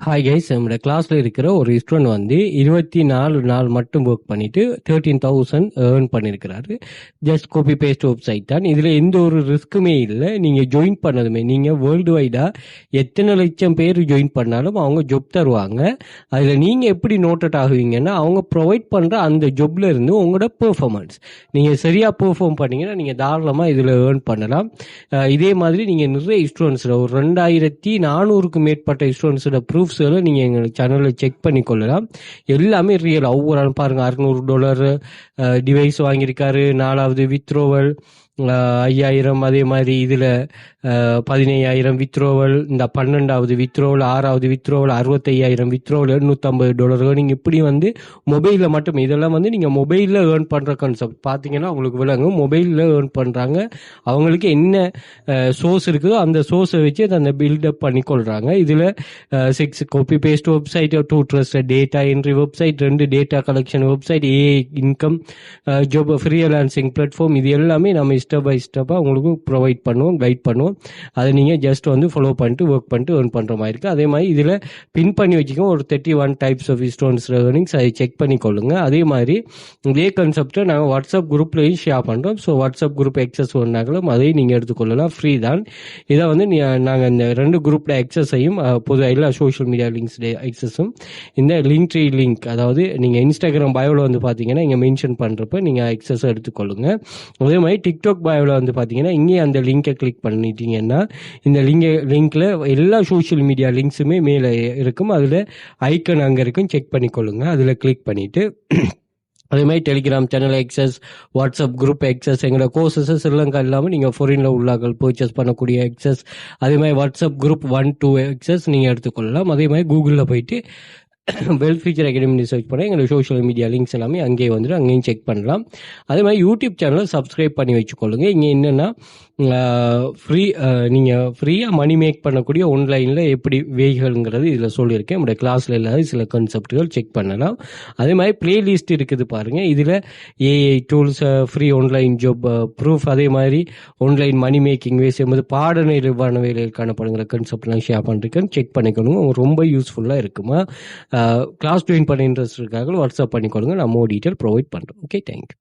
Hi guys, நம்மளோட கிளாஸ்ல இருக்கிற ஒரு ஸ்டூடெண்ட் வந்து 24 நாள் மட்டும் ஒர்க் பண்ணிட்டு 13,000 ஏர்ன் பண்ணியிருக்கிறாரு. ஜஸ்ட் காப்பி பேஸ்ட் வெப்சைட் தான். இதுல எந்த ஒரு ரிஸ்க்குமே இல்லை. நீங்க ஜாயின் பண்ணதுமே நீங்க வேர்ல்டு வைடா எத்தனை லட்சம் பேர் ஜாயின் பண்ணாலும் அவங்க ஜொப் தருவாங்க. அதுல நீங்க எப்படி நோட்டட் ஆகுவீங்கன்னா, அவங்க ப்ரொவைட் பண்ற அந்த ஜொப்ல இருந்து உங்களோட பெர்ஃபார்மன்ஸ் நீங்க சரியா பெர்ஃபார்ம் பண்ணீங்கன்னா நீங்க தாராளமா இதுல ஏர்ன் பண்ணலாம். இதே மாதிரி நீங்க நிறைய ஸ்டூடெண்ட்ஸ்ல ஒரு 2400க்கும் மேற்பட்ட ஸ்டூடெண்ட்ஸோட ப்ரூஃப்ஸ்களை நீங்க எங்க சேனல்ல செக் பண்ணி கொள்ளலாம். எல்லாமே ரியல். ஒவ்வொரு பாருங்க, $600 டிவைஸ் வாங்கியிருக்காரு. 4வது வித்ரோவல் 5000. அதே மாதிரி இதுல 15,000 வித்ரோவல், இந்த 12வது வித்ரோவல், 6வது வித்ரோவல், 65,000 வித்ரோவல், $750 நீங்க இப்படி வந்து மொபைல்ல மட்டும். இதெல்லாம் வந்து நீங்க மொபைல்ல ஏர்ன் பண்ற கான்செப்ட் பாத்தீங்கன்னா உங்களுக்கு விளங்கும். மொபைல்ல ஏர்ன் பண்றாங்க. அவங்களுக்கு என்ன சோர்ஸ் இருக்குதோ அந்த சோர்ஸை வச்சு அந்த பில்டப் பண்ணி கொள்றாங்க. இதுல 6 copy paste website, 2 trusted data entry website, 2 data collection website, AI income job, freelancing platform, இது எல்லாமே நம்ம ஸ்டெப் பை ஸ்டெப்பாக உங்களுக்கு ப்ரொவைட் பண்ணுவோம், கைட் பண்ணுவோம். அதை நீங்கள் ஜஸ்ட் வந்து ஃபாலோ பண்ணிட்டு ஒர்க் பண்ணிட்டு ஏர்ன் பண்ணுற மாதிரி இருக்குது. அதே மாதிரி இதில் பின் பண்ணி வச்சுக்கோங்க ஒரு 31 டைப்ஸ் ஆஃப் ஸ்டூடெண்ட்ஸ் ஏர்னிங்ஸ். அதை செக் பண்ணிக்கொள்ளுங்க. அதே மாதிரி இதே கான்செப்டை நாங்கள் வாட்ஸ்அப் குரூப்லையும் ஷேர் பண்ணுறோம். ஸோ வாட்ஸ்அப் குரூப் எக்ஸஸ் ஒன்றாகலாம், அதையும் நீங்கள் எடுத்துக்கொள்ளலாம். ஃப்ரீ தான். இதை வந்து நாங்கள் இந்த 2 குரூப்பில் எக்ஸஸையும் பொது எல்லா சோஷியல் மீடியா லிங்க்ஸ் எக்ஸஸும் இந்த லிங்க் லிங்க், அதாவது நீங்கள் இன்ஸ்டாகிராம் பயோவில் வந்து பார்த்தீங்கன்னா இங்கே மென்ஷன் பண்ணுறப்ப நீங்கள் எக்ஸஸ் எடுத்துக்கொள்ளுங்க. அதே மாதிரி டிக்டாக் பயோவில் வந்து பார்த்தீங்கன்னா இங்கே அந்த லிங்கை கிளிக் பண்ணிட்டீங்கன்னா இந்த லிங்க்ல எல்லா சோஷியல் மீடியா லிங்க்ஸுமே மேலே இருக்கும். அதில் ஐக்கன் அங்கே இருக்கும், செக் பண்ணிக்கொள்ளுங்க. அதில் கிளிக் பண்ணிட்டு அதே மாதிரி Telegram channel access, WhatsApp group access, எங்களோட கோர்சஸ் ஸ்ரீலங்கா இல்லாமல் நீங்கள் ஃபாரின்ல உள்ளாக்கள் பர்ச்சேஸ் பண்ணக்கூடிய எக்ஸஸ், அதே மாதிரி வாட்ஸ்அப் குரூப் 1-2 எக்ஸஸ் நீங்கள் எடுத்துக்கொள்ளலாம். அதே மாதிரி கூகுளில் போயிட்டு வெல் ஃபியூச்சர் அகாடமி சர்ச் பண்ண எங்களோட சோஷியல் மீடியா லிங்க்ஸ் எல்லாமே அங்கேயே வந்துட்டு அங்கேயும் செக் பண்ணலாம். அதே மாதிரி யூடியூப் சேனலை சப்ஸ்கிரைப் பண்ணி வச்சுக்கொள்ளுங்க. இங்கே என்னென்னா நீங்கள் ஃப்ரீயாக மணி மேக் பண்ணக்கூடிய ஆன்லைனில் எப்படி வேய்கள்ங்கிறது இதில் சொல்லியிருக்கேன். நம்முடைய கிளாஸில் இல்லாத சில கான்செப்டுகள் செக் பண்ணலாம். அதே மாதிரி பிளேலிஸ்ட் இருக்குது பாருங்கள். இதில் AI tools, free online job proof, அதே மாதிரி ஆன்லைன் மணி மேக்கிங் வேஸ் என்பது பாடநிலைவான வேலையில் காணப்படுங்கிற கான்செப்ட்லாம் ஷேர் பண்ணிருக்கேன். செக் பண்ணிக்கணும். ரொம்ப யூஸ்ஃபுல்லாக இருக்குமா. கிளாஸ் ஜாயின் பண்ண இன்ட்ரெஸ்ட் இருக்காங்க வாட்ஸ்அப் பண்ணிக்கொள்ளுங்க. நான் மோர் டீட்டெயில் ப்ரொவைட் பண்ணுறேன். Okay, thank you.